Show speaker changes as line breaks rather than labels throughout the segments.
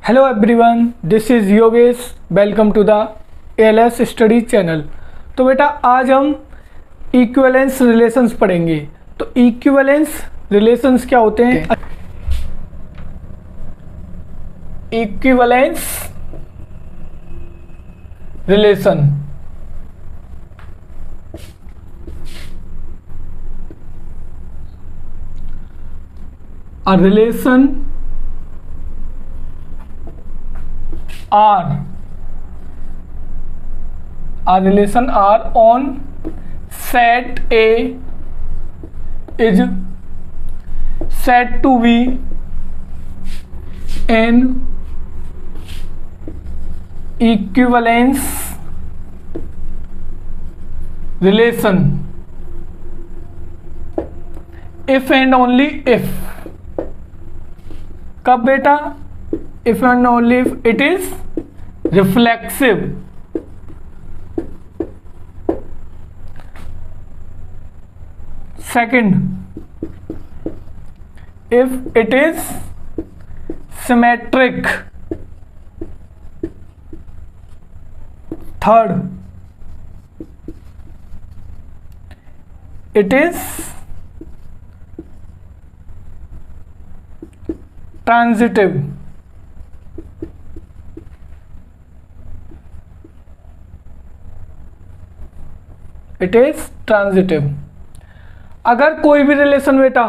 Hello everyone, this is Yogesh. Welcome to the ALS study channel. तो बेटा आज हम इक्विवेलेंस रिलेशंस पढ़ेंगे। तो इक्विवेलेंस रिलेशंस क्या होते हैं? Equivalence relation a relation R on set A is said to be an equivalence relation if and only if. कब बेटा? if and only if it is reflexive. Second, if it is symmetric. Third, it is transitive. It is transitive. अगर कोई भी relation बेटा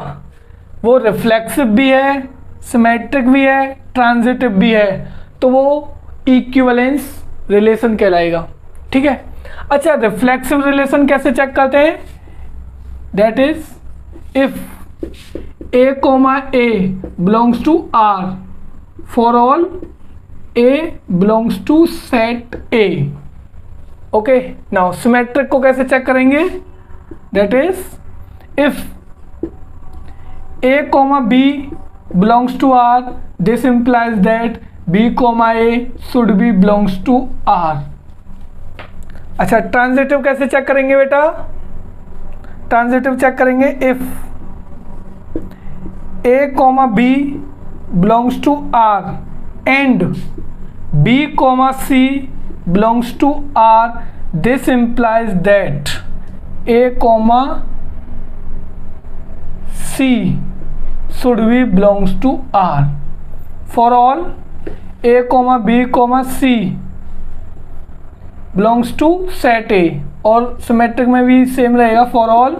वो reflexive भी है, symmetric भी है, ट्रांजिटिव भी है, तो वो इक्विवेलेंस रिलेशन कहलाएगा। ठीक है। अच्छा, रिफ्लेक्सिव रिलेशन कैसे चेक करते हैं? That is if A, A belongs to R for all A belongs to set A. Okay, now symmetric को कैसे चेक करेंगे? That is if A, B belongs to R, this implies that B, A should be belongs to R. अच्छा, transitive कैसे check करेंगे बेटा? Transitive check करेंगे if A, B belongs to R and B, C belongs to R. This implies that A, C should be belongs to R. For all A, B, C belongs to set A. और symmetric में भी same रहेगा। For all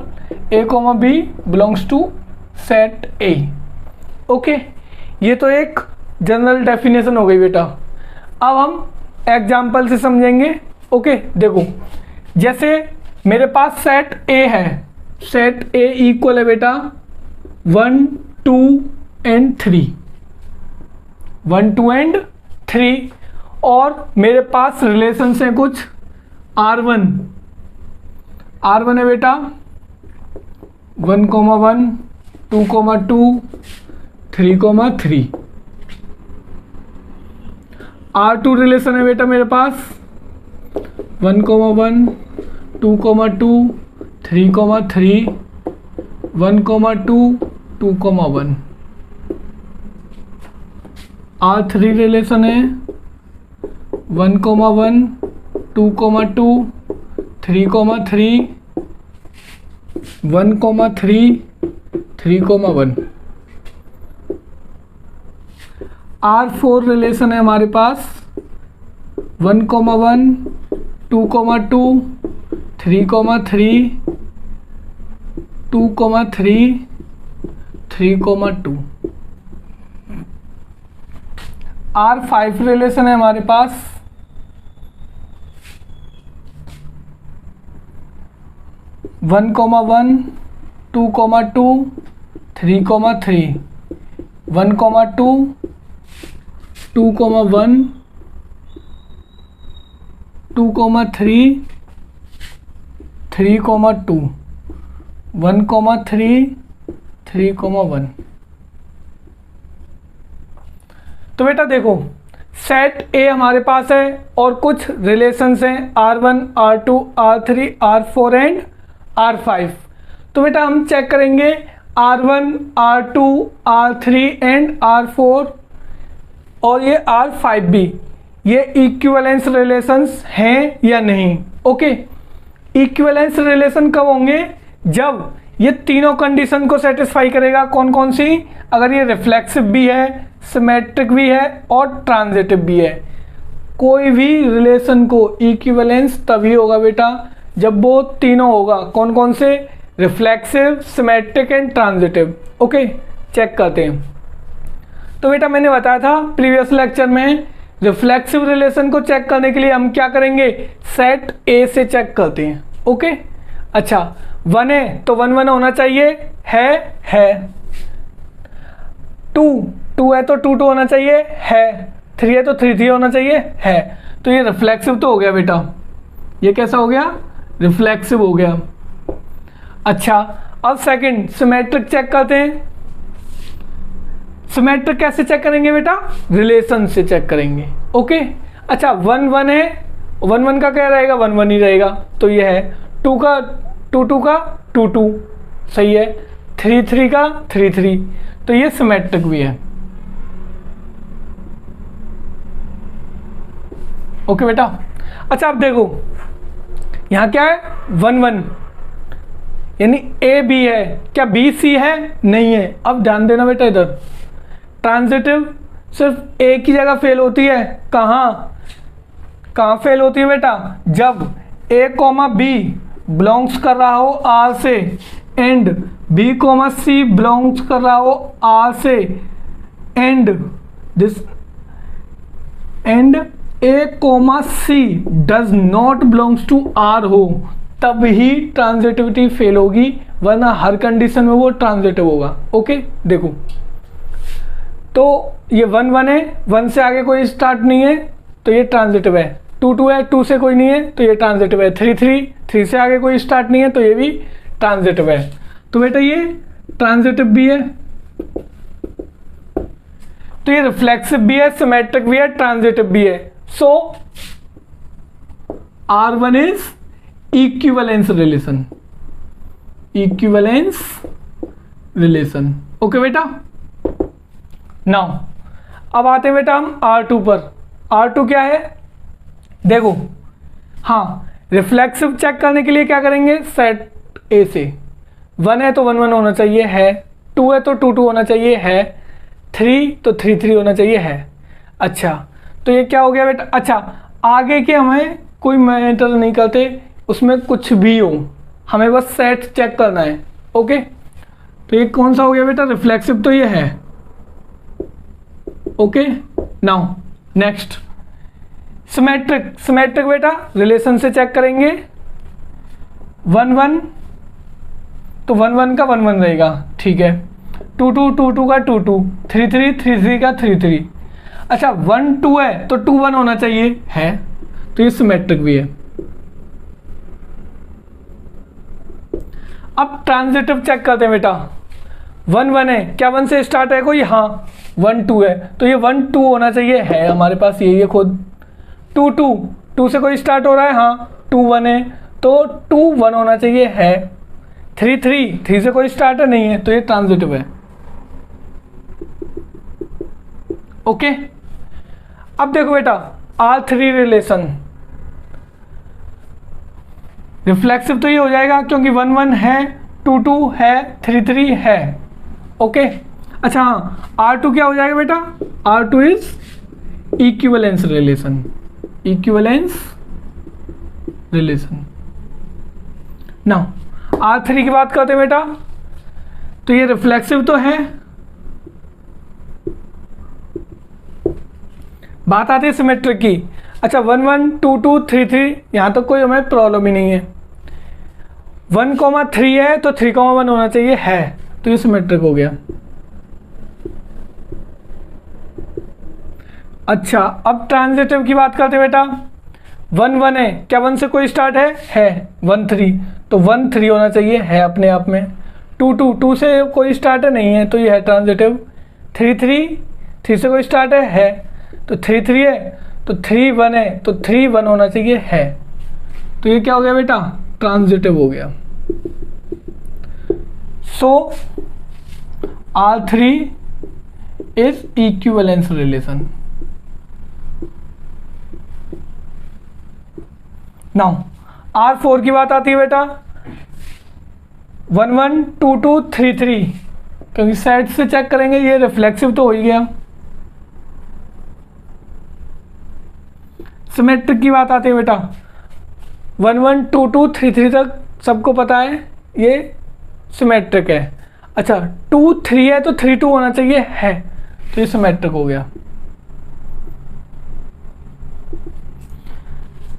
A, B belongs to set A. Okay, ये तो एक general definition हो गई बेटा। अब हम एग्जाम्पल से समझेंगे। ओके, देखो जैसे मेरे पास सेट ए है। सेट ए इक्वल है बेटा 1, 2 एंड 3। 1, 2 एंड 3 और मेरे पास रिलेशंस हैं कुछ R1 है बेटा 1, 1 2, 2 3, 3। R2 रिलेशन है बेटा मेरे पास 1, 1 2, 2 3, 3 1, 2 2, 1। R3 रिलेशन है 1, 1 2, 2 3, 3 1, 3 3, 1। R4 रिलेशन है हमारे पास 1, 1 2, 2 3, 3 2, 3 3, 2। R5 रिलेशन है हमारे पास 1, 1 2, 2 3, 3 1, 2 2, 1 2, 3 3, 2 1, 3 3, 1। तो बेटा देखो सेट ए हमारे पास है और कुछ रिलेशंस हैं R1 R2 R3 R4 and R5। तो बेटा हम चेक करेंगे R1 R2 R3 and R4 और ये R5B, ये इक्विवेलेंस रिलेशंस हैं या नहीं। ओके, इक्विवेलेंस रिलेशन कब होंगे? जब ये तीनों कंडीशन को सेटिस्फाई करेगा। कौन कौन सी? अगर ये रिफ्लेक्सिव भी है, सिमेट्रिक भी है और ट्रांजिटिव भी है। कोई भी रिलेशन को इक्विवेलेंस तभी होगा बेटा जब वो तीनों होगा। कौन कौन से? Reflexive, symmetric and transitive. Okay, check करते हैं। तो बेटा मैंने बताया था प्रीवियस लेक्चर में, रिफ्लेक्सिव रिलेशन को चेक करने के लिए हम क्या करेंगे? सेट ए से चेक करते हैं। ओके, अच्छा 1 है तो 1 1 होना चाहिए, है। 2 है तो 2 2 होना चाहिए, है। 3 है तो 3 3 होना चाहिए, है। तो ये रिफ्लेक्सिव तो हो गया बेटा। ये कैसा हो गया? रिफ्लेक्सिव हो गया। अच्छा, अब सेकंड सिमेट्रिक चेक करते हैं। सिमेट्रिक कैसे चेक करेंगे बेटा? रिलेशन से चेक करेंगे। ओके, अच्छा 1 1 है, 1 1 का क्या रहेगा? 1 1 ही रहेगा। तो ये है 2 का 2 2 का 2 2, सही है। 3 3 का 3 3, तो ये सिमेट्रिक भी है। ओके बेटा, अच्छा अब देखो यहाँ क्या है? 1 1, यानी ए बी है। क्या बी सी है? नहीं है। अब ध्यान देना बेटा, इधर ट्रांजिटिव सिर्फ एक ही जगह फेल होती है। कहाँ फेल होती है बेटा? जब ए कॉमा बी बिलोंग्स कर रहा हो आर से and B comma C belongs कर रहा हो आर से and this and A comma C does not belongs to R हो, तब ही ट्रांजिटिविटी फेल होगी, वरना हर कंडीशन में वो ट्रांजिटिव होगा। ओके, देखो तो ये 1 1 है, 1 से आगे कोई स्टार्ट नहीं है तो ये ट्रांजिटिव है। 2 2 है, 2 से कोई नहीं है तो ये ट्रांजिटिव है। 3 3, 3 से आगे कोई स्टार्ट नहीं है तो ये भी ट्रांजिटिव है। तो बेटा ये ट्रांजिटिव भी है, तो ये रिफ्लेक्सिव भी है, सिमेट्रिक भी है, ट्रांजिटिव भी है। सो R1 is equivalence relation. Equivalence relation. Okay बेटा, नाउ अब आते हैं बेटा हम R2 पर। R2 क्या है? देखो, हाँ रिफ्लेक्सिव चेक करने के लिए क्या करेंगे? सेट ए से 1 है तो 1 1 होना चाहिए, है। 2 है तो 2 2 होना चाहिए, है। 3 तो 3 3 होना चाहिए, है। अच्छा, तो ये क्या हो गया बेटा? अच्छा, आगे के हमें कोई मैटर नहीं करते, उसमें कुछ भी हो, हमें बस सेट चेक करना है। ओके, तो ये कौन सा हो गया बेटा? रिफ्लेक्सिव तो ये है। Okay, now next symmetric. Symmetric बेटा रिलेशन से चेक करेंगे। 1 1 तो 1 1 का 1 1 रहेगा, ठीक है। 2 2 2 2 का 2 2, 3 3 3 3 का 3 3। अच्छा 1 2 है तो 2 1 होना चाहिए, है। तो ये सिमेट्रिक भी है। अब ट्रांजिटिव चेक करते हैं बेटा। 1 1 है, क्या 1 से स्टार्ट है कोई? हाँ। 1 2 है तो ये 1 2 होना चाहिए, है हमारे पास, ये खुद। 2 2, 2 से कोई स्टार्ट हो रहा है? हाँ। 2 1 है तो 2 1 होना चाहिए, है। 3 3, 3 से कोई स्टार्ट है? नहीं है, तो ये ट्रांजिटिव है। ओके, अब देखो बेटा R3 रिलेशन। रिफ्लेक्सिव तो ये हो जाएगा क्योंकि 1 1 है, 2 2 है, 3 3 है। ओके, अच्छा हाँ R2 क्या हो जाएगा बेटा? R2 is equivalence relation. Equivalence relation. Now R3 की बात करते हैं बेटा, तो ये रिफ्लेक्सिव तो है। बात आती है सिमेट्रिक की। अच्छा 1 1 2 2 3 3, यहाँ तक कोई हमें प्रॉब्लम ही नहीं है। 1 3 है तो 3 1 होना चाहिए, है। तो ये सिमेट्रिक हो गया। अच्छा अब ट्रांजिटिव की बात करते हैं बेटा। 1 1 है, क्या 1 से कोई स्टार्ट है? है। 1 3 तो 1 3 होना चाहिए, है अपने आप में। 2 2, 2 से कोई स्टार्ट है? नहीं है, तो ये है ट्रांजिटिव। 3 3, 3 से कोई स्टार्ट है। तो 3 3 है तो 3 1 है तो 3 1 होना चाहिए, है। तो ये क्या हो गया बेटा? ट्रांजिटिव हो गया। सो R3 is equivalence relation. Now R4 की बात आती है बेटा, 1 1 2 2 3 3, क्योंकि साइड से चेक करेंगे ये रिफ्लेक्सिव तो हो ही गया। सिमेट्रिक की बात आती है बेटा, 1 1 2 2 3 3 तक सबको पता है ये सिमेट्रिक है। अच्छा 2 3 है तो 3 2 होना चाहिए, है तो ये सिमेट्रिक हो गया।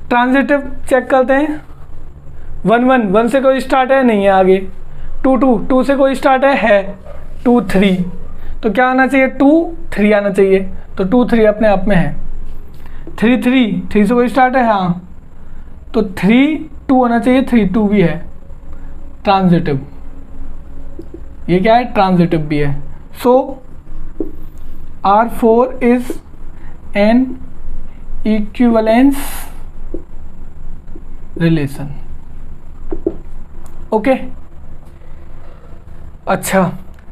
ट्रांजिटिव चेक करते हैं, 1 1 1 से कोई स्टार्ट है, नहीं है आगे। 2 2 2 से कोई स्टार्ट है 2 3, तो क्या आना चाहिए 2 3 आना चाहिए, तो 2 3 अपने आप में है। 3 3 3 से कोई स्टार्ट है, हाँ, तो 3 2 होना चाहिए, 3 2 भी है। ट्रांजिटिव, ये क्या है, ट्रांजिटिव भी है। सो R4 is an equivalence relation. Okay, अच्छा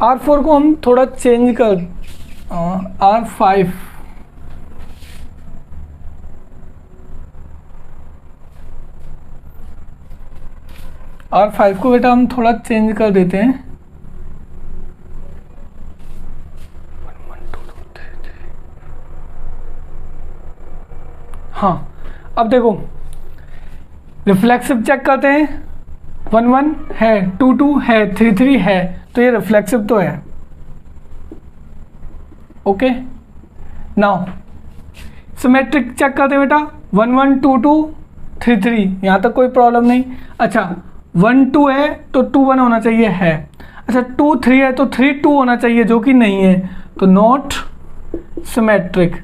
R4 को हम थोड़ा चेंज कर R5, R5 को बेटा हम थोड़ा चेंज कर देते हैं। 1 1 2 2 3 3, हाँ अब देखो रिफ्लेक्सिव चेक करते हैं, 1 1 है, 2 2 है, 3 3 है, तो ये रिफ्लेक्सिव तो है। ओके, नाउ सिमेट्रिक चेक करते हैं बेटा, 1 1 2 2 3 3, यहाँ तक कोई प्रॉब्लम नहीं। अच्छा 1 2 है तो 2 1 होना चाहिए, है। अच्छा 2 3 है तो 3 2 होना चाहिए, जो कि नहीं है, तो नॉट सिमेट्रिक।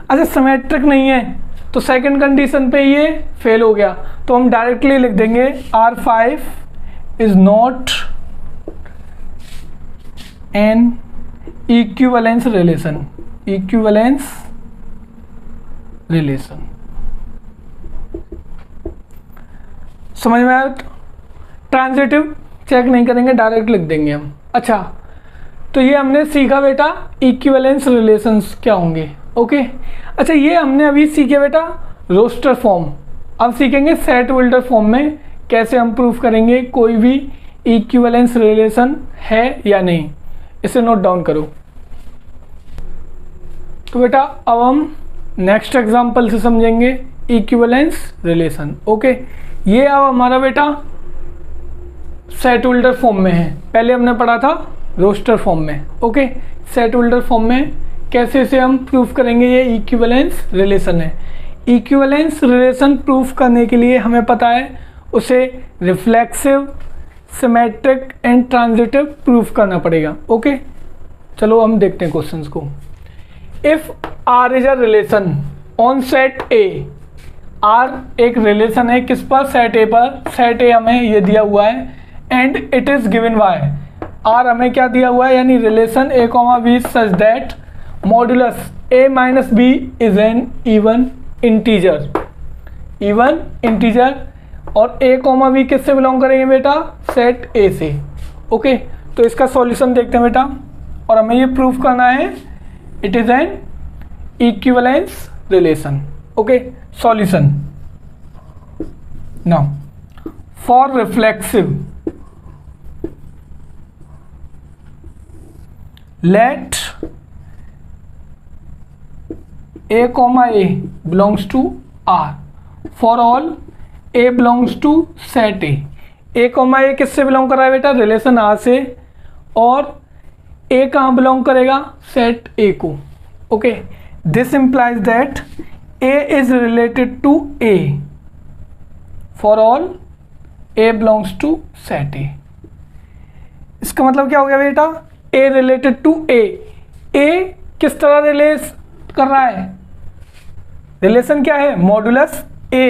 अच्छा सिमेट्रिक नहीं है तो सेकंड कंडीशन पे ये फेल हो गया, तो हम डायरेक्टली लिख देंगे R5 is not an equivalence relation. Equivalence relation समझ में आया? ट्रांजिटिव चेक नहीं करेंगे, डायरेक्ट लिख देंगे हम। अच्छा तो ये हमने सीखा बेटा इक्विवेलेंस रिलेशंस क्या होंगे। ओके, अच्छा ये हमने अभी सीखे बेटा रोस्टर फॉर्म, अब सीखेंगे सेट वेल्डर फॉर्म में कैसे हम प्रूफ करेंगे कोई भी इक्विवेलेंस रिलेशन है या नहीं। इसे नोट डाउन करो। तो बेटा अब हम नेक्स्ट एग्जांपल से समझेंगे इक्विवेलेंस रिलेशन। ओके, ये अब हमारा बेटा सेट वेल्डर फॉर्म में है, पहले हमने पढ़ा था रोस्टर फॉर्म में। ओके, सेट वेल्डर फॉर्म में कैसे इसे हम प्रूफ करेंगे, ये इक्विवेलेंस रिलेशन है। इक्विवेलेंस रिलेशन प्रूफ करने के लिए हमें पता है उसे reflexive, symmetric and transitive proof करना पड़ेगा। ओके, चलो हम देखते हैं क्वेश्चंस को। If R is a relation on set A, R एक रिलेशन है किस पर, सेट A पर। सेट A हमें ये दिया हुआ है and it is given by, R हमें क्या दिया हुआ है, यानी relation A, B such that modulus A minus B is an even integer. Even integer और A, B किससे बिलोंग करेंगे बेटा, सेट A से। ओके, तो इसका सॉल्यूशन देखते हैं बेटा, और हमें ये प्रूफ करना है it is an equivalence relation. Okay, solution now for reflexive let A, A belongs to R for all A belongs to set A। A, A किससे बिलोंग कर रहा है बेटा, रिलेशन R से, और A कहाँ बिलोंग करेगा, सेट A को। Okay, this implies that A is related to A for all A belongs to set A। इसका मतलब क्या हो गया बेटा, A related to A। A किस तरह रिलेट कर रहा है, रिलेशन क्या है, मॉड्यूलस A।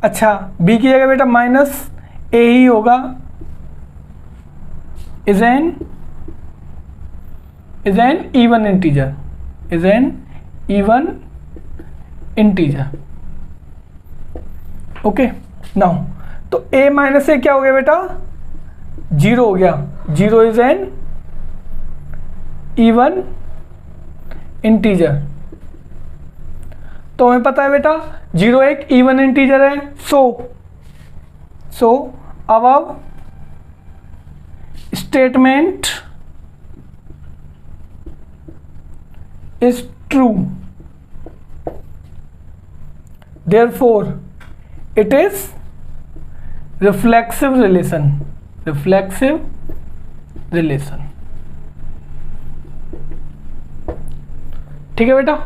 अच्छा B की जगह बेटा माइनस A ही होगा, is an even integer, is an even integer. Okay, now तो A माइनस A क्या हो गया बेटा, 0 हो गया। 0 इज एन इवन इंटीजर। तो हमें पता है बेटा 0 एक इवन इंटीजर है, so above statement is true, therefore it is reflexive relation, ठीक है बेटा।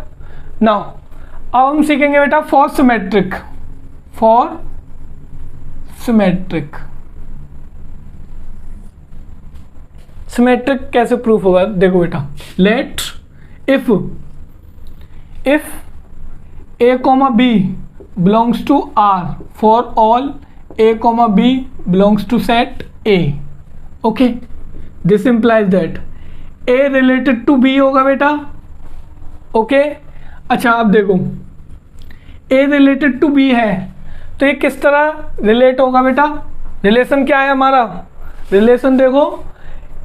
नाउ अब हम सीखेंगे बेटा फॉर सिमेट्रिक, सिमेट्रिक कैसे प्रूफ होगा देखो बेटा। Let if a comma b belongs to R for all a comma b belongs to set A, okay, this implies that A related to B होगा बेटा, ओके। अच्छा अब देखो A related to B है तो ये किस तरह रिलेट होगा बेटा, रिलेशन क्या है हमारा, रिलेशन देखो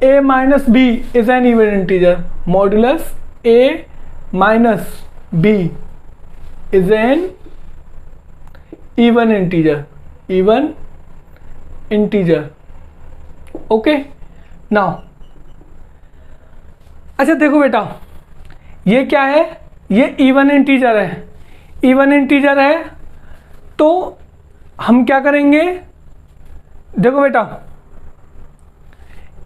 A minus B is an even integer, modulus A minus B is an even integer, okay। now अच्छा देखो बेटा ये क्या है, ये इवन इंटीजर है, तो हम क्या करेंगे, देखो बेटा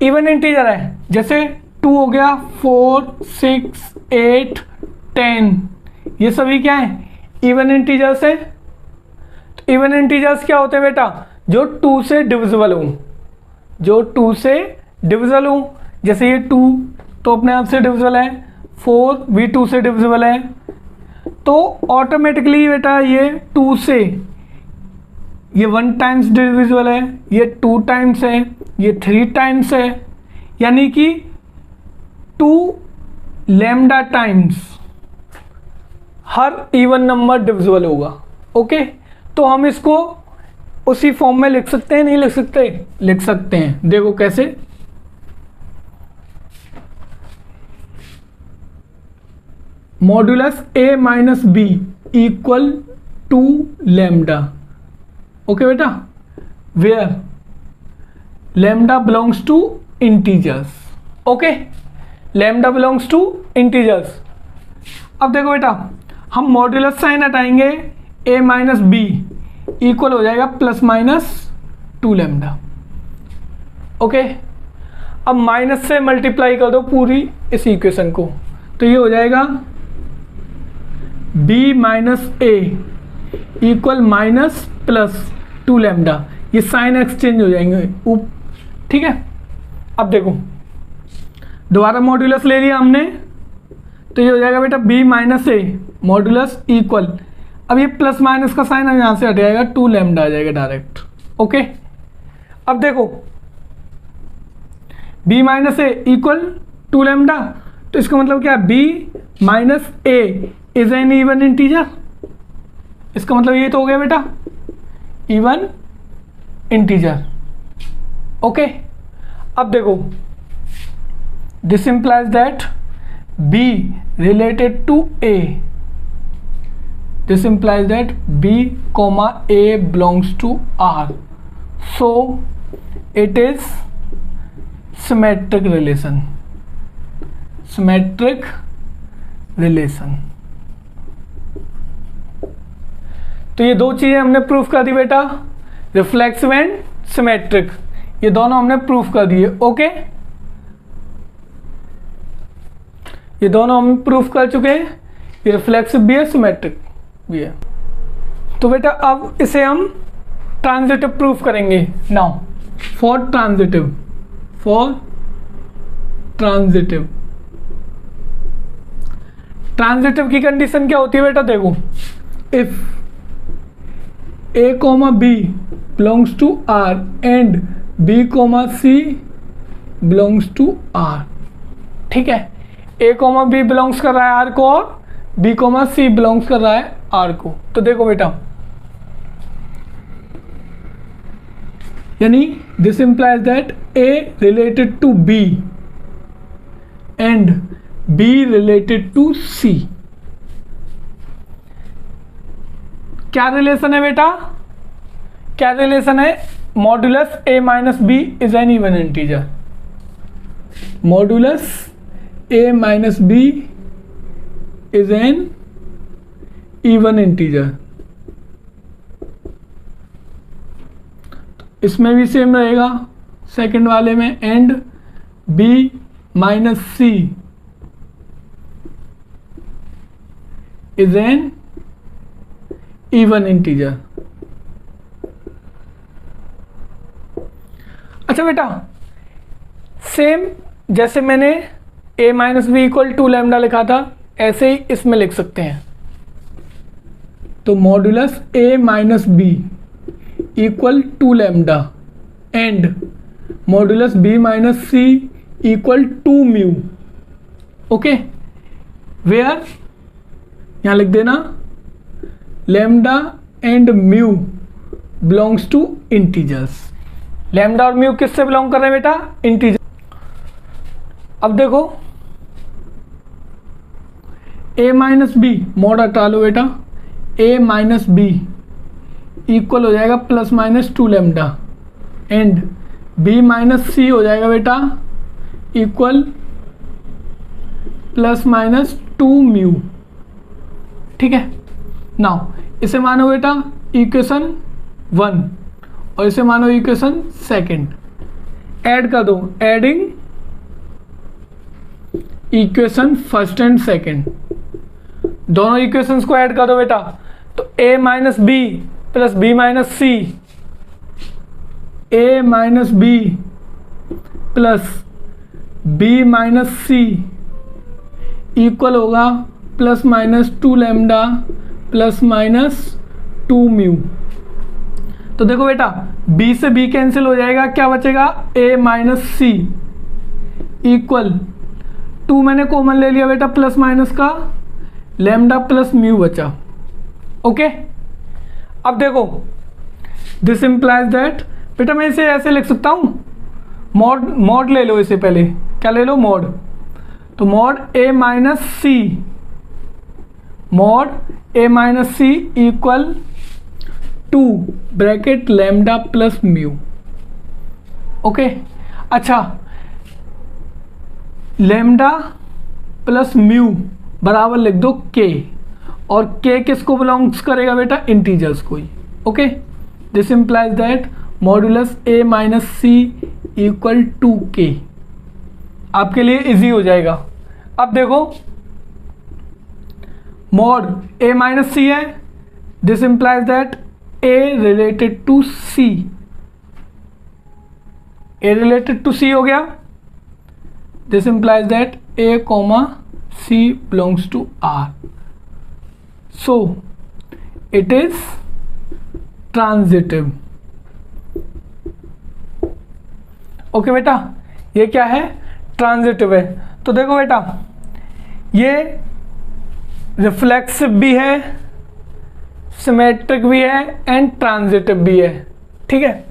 इवन इंटीजर है, जैसे 2 हो गया, 4 6 8 10, ये सभी क्या है इवन इंटीजर्स है। तो इवन इंटीजर्स क्या होते हैं बेटा, जो 2 से डिविजिबल हूँ, जैसे ये 2 तो अपने आप से डिविजिबल है, 4 भी 2 से डिविजिबल है, तो ऑटोमेटिकली बेटा ये 2 से ये 1 टाइम्स डिविजिबल है, ये 2 टाइम्स है, ये 3 टाइम्स है, यानी कि 2 lambda times her even number divisible होगा, ओके। तो हम इसको उसी फॉर्म में लिख सकते हैं, नहीं लिख सकते, लिख सकते हैं, देखो कैसे, modulus A minus B equal to lambda, okay बेटा, where lambda belongs to integers, okay, lambda belongs to integers. अब देखो बेटा हम मॉड्यूलस साइन हटाएंगे, A माइनस बी इक्वल हो जाएगा प्लस माइनस 2 लैम्डा, ओके। अब माइनस से मल्टीप्लाई कर दो पूरी इस इक्वेशन को, तो ये हो जाएगा B minus A equal minus plus 2 lambda, ये साइन एक्सचेंज हो जाएंगे, ठीक है। अब देखो दोबारा मॉड्यूलस ले लिया हमने, तो ये हो जाएगा बेटा B minus A modulus equal, अब ये प्लस माइनस का साइन यहाँ से हट जाएगा, 2 लैम्डा आ जाएगा डायरेक्ट, ओके। अब देखो B minus A equal 2 lambda, तो इसका मतलब क्या है, B minus A is an even integer, इसका मतलब ये तो हो गया बेटा इवन इंटीजर, ओके। अब देखो this implies that B related to A, this implies that B comma A belongs to R, so it is symmetric relation, तो ये दो चीजें हमने प्रूफ कर दी बेटा, रिफ्लेक्सिव एंड सिमेट्रिक, ये दोनों हमने प्रूफ कर दिए, ओके। ये दोनों हम प्रूफ कर चुके हैं, ये रिफ्लेक्सिव भी है, सिमेट्रिक भी है। तो बेटा अब इसे हम ट्रांजिटिव प्रूफ करेंगे। नाउ फॉर ट्रांजिटिव की कंडीशन क्या होती है बेटा, देखो if A comma B belongs to R and B comma C belongs to R, ठीक है। A comma B belongs कर रहा है R को और B comma C belongs कर रहा है R को, तो देखो बेटा यानी this implies that A related to B and B related to C, क्या रिलेशन है बेटा, क्या रिलेशन है, modulus a minus B is an even integer, modulus a minus B is an even integer. इसमें भी सेम रहेगा second वाले में, and b minus C is an even integer. अच्छा बेटा, सेम जैसे मैंने a minus B equal to lambda लिखा था, ऐसे ही इसमें लिख सकते हैं। तो modulus a minus B equal to lambda and modulus b minus C equal to mu. Okay, where यहाँ लिख देना lambda and mu belongs to integers. Lambda और म्यू किससे बिलोंग कर रहे हैं बेटा, इंटीजर। अब देखो a माइनस बी, मॉड हटा लो बेटा, a माइनस बी इक्वल हो जाएगा plus minus two lambda and b minus c हो जाएगा बेटा equal plus minus two mu. ठीक है, नाउ इसे मानो बेटा इक्वेशन 1 और इसे मानो इक्वेशन सेकंड, ऐड कर दो, adding equation first and second, दोनों इक्वेशंस को ऐड कर दो बेटा। तो a minus b plus b minus c, a minus b plus b minus C equal होगा plus minus two lambda plus minus two mu. तो देखो बेटा b से b कैंसिल हो जाएगा, क्या बचेगा, a minus C equal to मैंने कॉमन ले लिया बेटा, प्लस माइनस का लैम्डा प्लस म्यू बचा। ओके, अब देखो दिस इंप्लाइज दैट, बेटा मैं इसे ऐसे लिख सकता हूँ, मॉड ले लो इसे, पहले क्या ले लो, मॉड। तो mod a minus C, mod a minus C equal to bracket lambda plus mu. Okay, अच्छा लैम्डा प्लस म्यू बराबर लिख दो k, और k किसको बिलोंग्स करेगा बेटा, इंटीजर्स को ही। Okay, this implies that modulus a minus C equal to k। आपके लिए इजी हो जाएगा। अब देखो मॉड a माइनस सी है, this implies that a related to c, a related to c हो गया, this implies that a comma c belongs to r, so it is transitive. Okay बेटा, ये क्या है, ट्रांजिटिव है। तो देखो बेटा ये रिफ्लेक्सिव भी है, सिमेट्रिक भी है एंड ट्रांजिटिव भी है। ठीक है,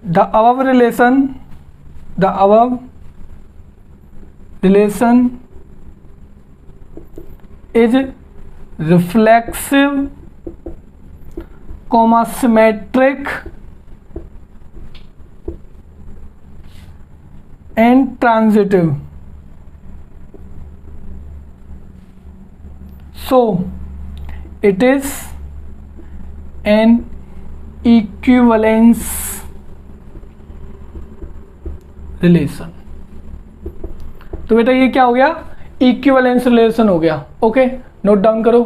the above relation is reflexive comma symmetric and transitive, so it is an equivalence relation। तो बेटा ये क्या हो गया, इक्विवेलेंस रिलेशन हो गया। ओके, नोट डाउन करो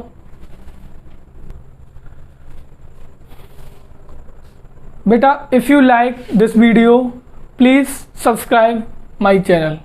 बेटा। If you like this video please subscribe my channel.